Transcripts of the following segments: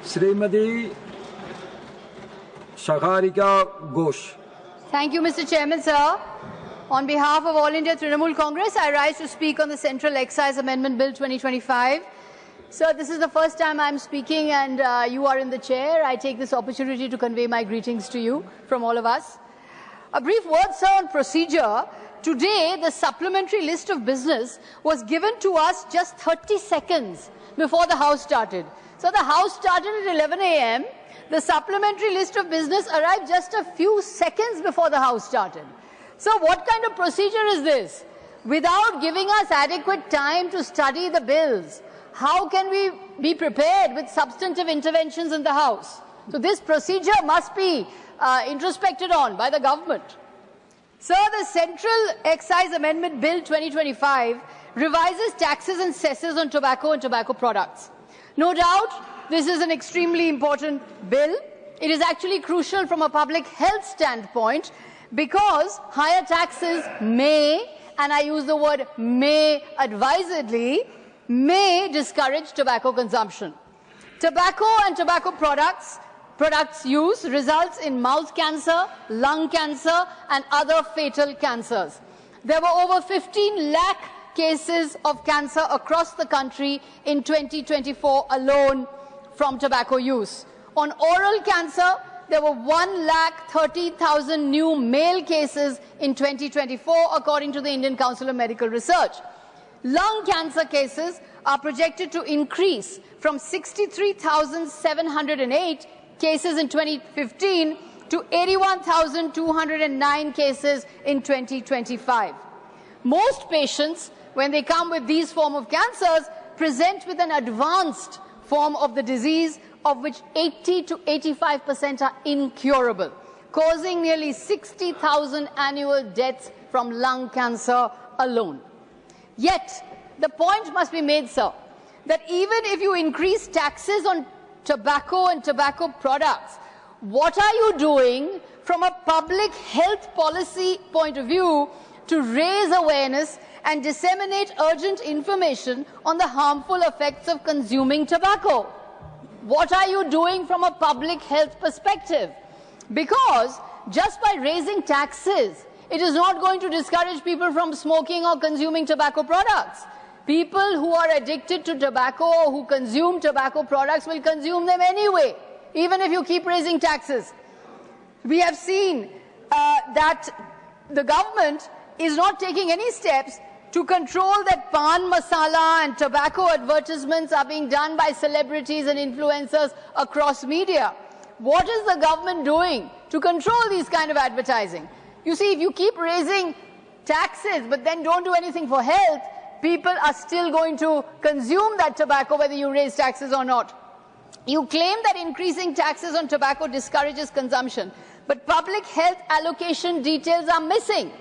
Srimati Shakarika Ghose. Thank you, Mr. Chairman, sir. On behalf of All India Trinamool Congress, I rise to speak on the Central Excise Amendment Bill 2025. Sir, this is the first time I'm speaking and you are in the chair. I take this opportunity to convey my greetings to you from all of us. A brief word, sir, on procedure. Today, the supplementary list of business was given to us just 30 seconds before the House started. So the House started at 11 a.m. The supplementary list of business arrived just a few seconds before the House started. So what kind of procedure is this? Without giving us adequate time to study the bills, how can we be prepared with substantive interventions in the House? So this procedure must be introspected on by the government. Sir, the Central Excise Amendment Bill 2025 revises taxes and cesses on tobacco and tobacco products. No doubt, this is an extremely important bill. It is actually crucial from a public health standpoint because higher taxes may, and I use the word may advisedly, may discourage tobacco consumption. Tobacco and tobacco products use results in mouth cancer, lung cancer, and other fatal cancers. There were over 15 lakh cases of cancer across the country in 2024 alone from tobacco use. On oral cancer, there were 1,30,000 new male cases in 2024, according to the Indian Council of Medical Research. Lung cancer cases are projected to increase from 63,708 cases in 2015 to 81,209 cases in 2025. Most patients, when they come with these forms of cancers, present with an advanced form of the disease, of which 80 to 85% are incurable, causing nearly 60,000 annual deaths from lung cancer alone. Yet, the point must be made, sir, that even if you increase taxes on tobacco and tobacco products, what are you doing from a public health policy point of view to raise awareness and disseminate urgent information on the harmful effects of consuming tobacco? What are you doing from a public health perspective? Because just by raising taxes, it is not going to discourage people from smoking or consuming tobacco products. People who are addicted to tobacco or who consume tobacco products will consume them anyway, even if you keep raising taxes. We have seen that the government is not taking any steps to control that pan masala and tobacco advertisements are being done by celebrities and influencers across media. What is the government doing to control these kind of advertising? You see, if you keep raising taxes but then don't do anything for health, people are still going to consume that tobacco whether you raise taxes or not. You claim that increasing taxes on tobacco discourages consumption, but public health allocation details are missing.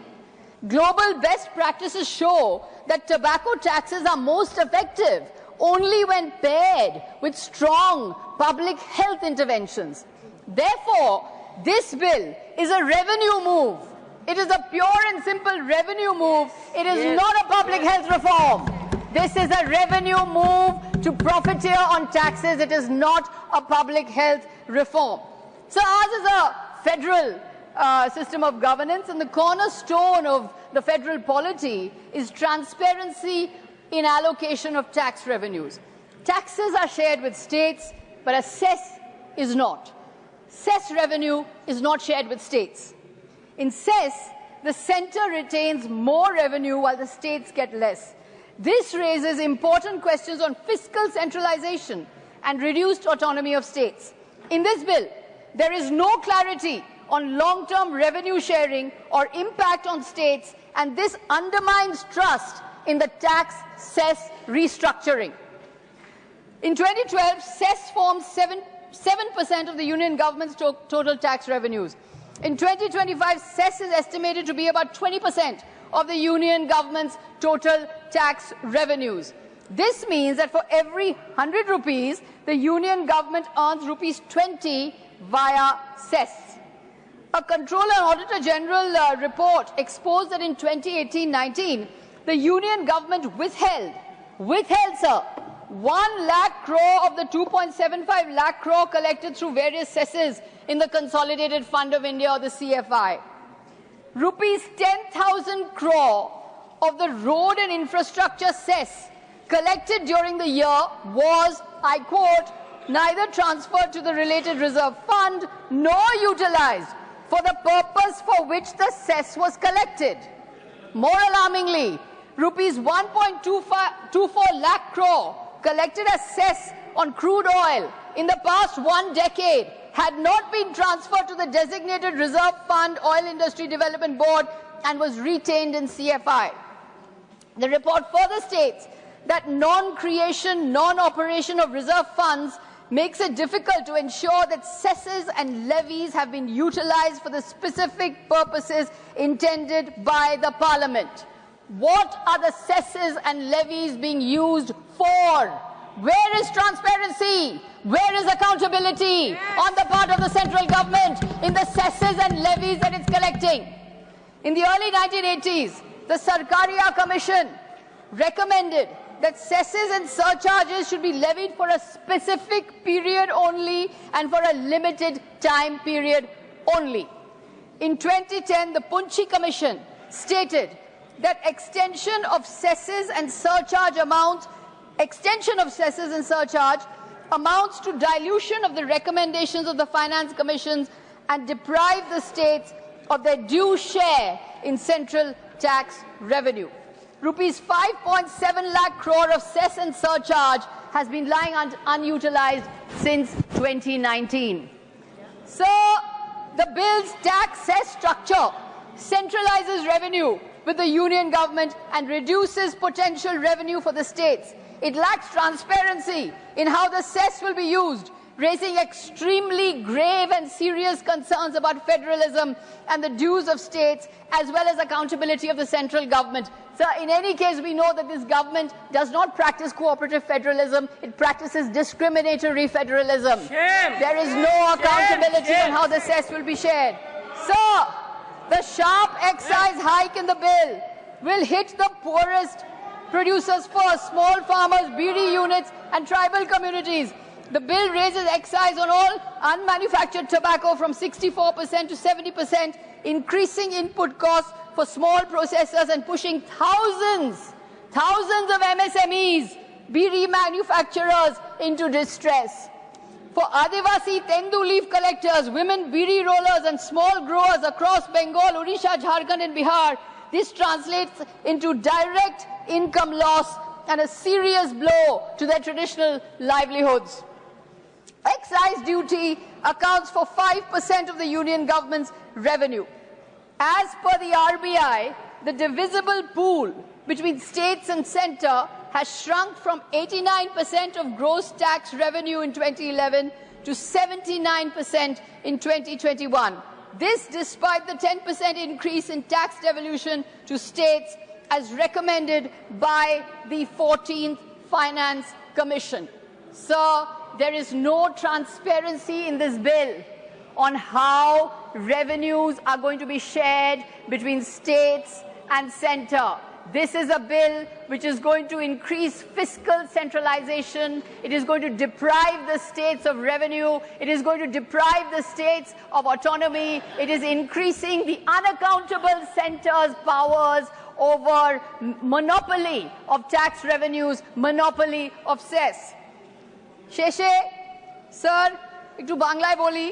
Global best practices show that tobacco taxes are most effective only when paired with strong public health interventions. Therefore, this bill is a revenue move. It is a pure and simple revenue move. It is not a public health reform. This is a revenue move to profiteer on taxes. It is not a public health reform. So ours is a federal system of governance, and the cornerstone of the federal polity is transparency in allocation of tax revenues. Taxes are shared with states, but a cess is not. Cess revenue is not shared with states. In cess, the centre retains more revenue while the states get less. This raises important questions on fiscal centralization and reduced autonomy of states. In this bill, there is no clarity on long-term revenue sharing or impact on states, and this undermines trust in the tax cess restructuring. In 2012, cess formed 7% of the union government's total tax revenues. In 2025, cess is estimated to be about 20% of the union government's total tax revenues. This means that for every 100 rupees, the union government earns rupees 20 via cess. A Controller and Auditor General report exposed that in 2018-19, the union government withheld, sir, 1 lakh crore of the 2.75 lakh crore collected through various cesses in the Consolidated Fund of India, or the CFI. Rupees 10,000 crore of the road and infrastructure cess collected during the year was, I quote, neither transferred to the related reserve fund nor utilized for the purpose for which the cess was collected. More alarmingly, rupees 1.24 lakh crore collected as cess on crude oil in the past 1 decade had not been transferred to the designated reserve fund Oil Industry Development Board and was retained in CFI. The report further states that non-creation, non-operation of reserve funds makes it difficult to ensure that cesses and levies have been utilized for the specific purposes intended by the Parliament. What are the cesses and levies being used for? Where is transparency? Where is accountability on the part of the central government in the cesses and levies that it's collecting? In the early 1980s, the Sarkaria Commission recommended that cesses and surcharges should be levied for a specific period only and for a limited time period only. In 2010, the Punchi Commission stated that extension of cesses and surcharge amounts to dilution of the recommendations of the Finance Commissions and deprive the states of their due share in central tax revenue. Rupees 5.7 lakh crore of cess and surcharge has been lying unutilized since 2019. So, the bill's tax cess structure centralizes revenue with the union government and reduces potential revenue for the states. It lacks transparency in how the cess will be used, raising extremely grave and serious concerns about federalism and the dues of states, as well as accountability of the central government. So, in any case, we know that this government does not practice cooperative federalism. It practices discriminatory federalism. There is no accountability on how the cess will be shared. So, the sharp excise hike in the bill will hit the poorest producers first, small farmers, BD units and tribal communities. The bill raises excise on all unmanufactured tobacco from 64% to 70%, increasing input costs for small processors and pushing thousands of MSMEs, BD manufacturers into distress. For Adivasi Tendu leaf collectors, women BD rollers and small growers across Bengal, Odisha, Jharkhand and Bihar, this translates into direct income loss and a serious blow to their traditional livelihoods. Excise duty accounts for 5% of the union government's revenue. As per the RBI, the divisible pool between states and centre has shrunk from 89% of gross tax revenue in 2011 to 79% in 2021. This despite the 10% increase in tax devolution to states as recommended by the 14th Finance Commission. So, there is no transparency in this bill on how revenues are going to be shared between states and centre. This is a bill which is going to increase fiscal centralization. It is going to deprive the states of revenue. It is going to deprive the states of autonomy. It is increasing the unaccountable centre's powers over monopoly of tax revenues, monopoly of cess. শেষে sir একটু বাংলায় বলি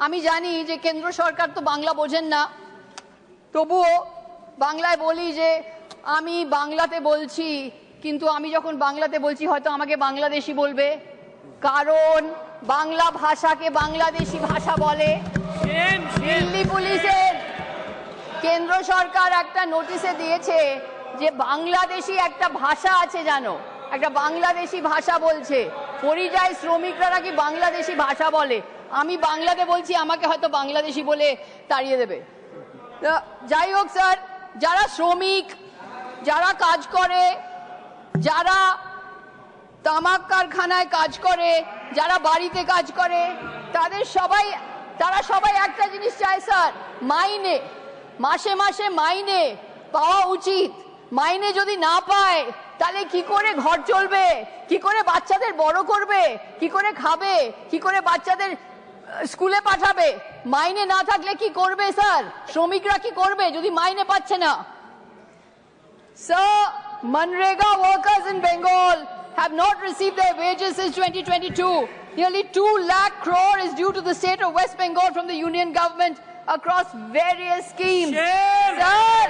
আমি জানি যে কেন্দ্র সরকার তো বাংলা বোঝেন না তবুও বাংলায় বলি যে আমি বাংলাতে বলছি কিন্তু আমি যখন বাংলাতে বলছি হয়তো আমাকে বাংলাদেশি বলবে কারণ বাংলা ভাষাকে বাংলাদেশি ভাষা বলে দিল্লি পুলিশের কেন্দ্র সরকার একটা নোটিশে দিয়েছে যে বাংলাদেশি একটা ভাষা আছে জানো একটা বাংলাদেশি ভাষা বলছে পরিযায়ী শ্রমিকরা নাকি বাংলাদেশি ভাষা বলে আমি বাংলাতে বলছি আমাকে হয়তো বাংলাদেশি বলে তাড়িয়ে দেবে যাই হোক স্যার যারা শ্রমিক যারা কাজ করে যারা তামাক কারখানায় কাজ করে যারা বাড়িতে কাজ করে তারা সবাই একটা জিনিস চায় স্যার মাইনে মাসে মাসে মাইনে পাওয়া উচিত মাইনে যদি না পায় তাহলে কি করে ঘর চলবে, কি করে বাচ্চাদের বড় করবে, কি করে খাবে, কি করে বাচ্চাদের স্কুলে পাঠাবে? মাইনে না থাকলে কি করবে স্যার? শ্রমিকরা কি করবে যদি মাইনে পাচ্ছে না? Sir, Manrega workers in Bengal have not received their wages since 2022. Nearly 2 lakh crore is due to the state of West Bengal from the union government across various schemes. Sir,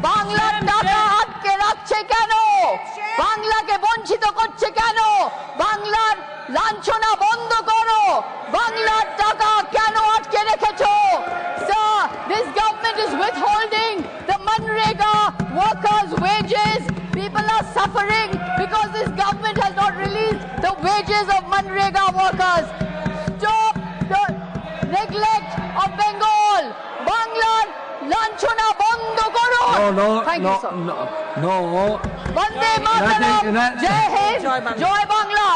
Bangla টাকা আটকে রাখছে কেন? বাংলাকে বঞ্চিত করছে কেন? বাংলার লাঞ্ছনা বন্ধ করো। বাংলার টাকা কেন আটকে রেখেছো? Sir, this government is withholding the Manrega workers' wages. People are suffering because this government has not released the wages of Manrega workers. Stop the neglect of Bengal. Banglar lanchona bondo koro. No, Thank you, sir. no. Vande Mataram. Jai Hind. Joy Bangla.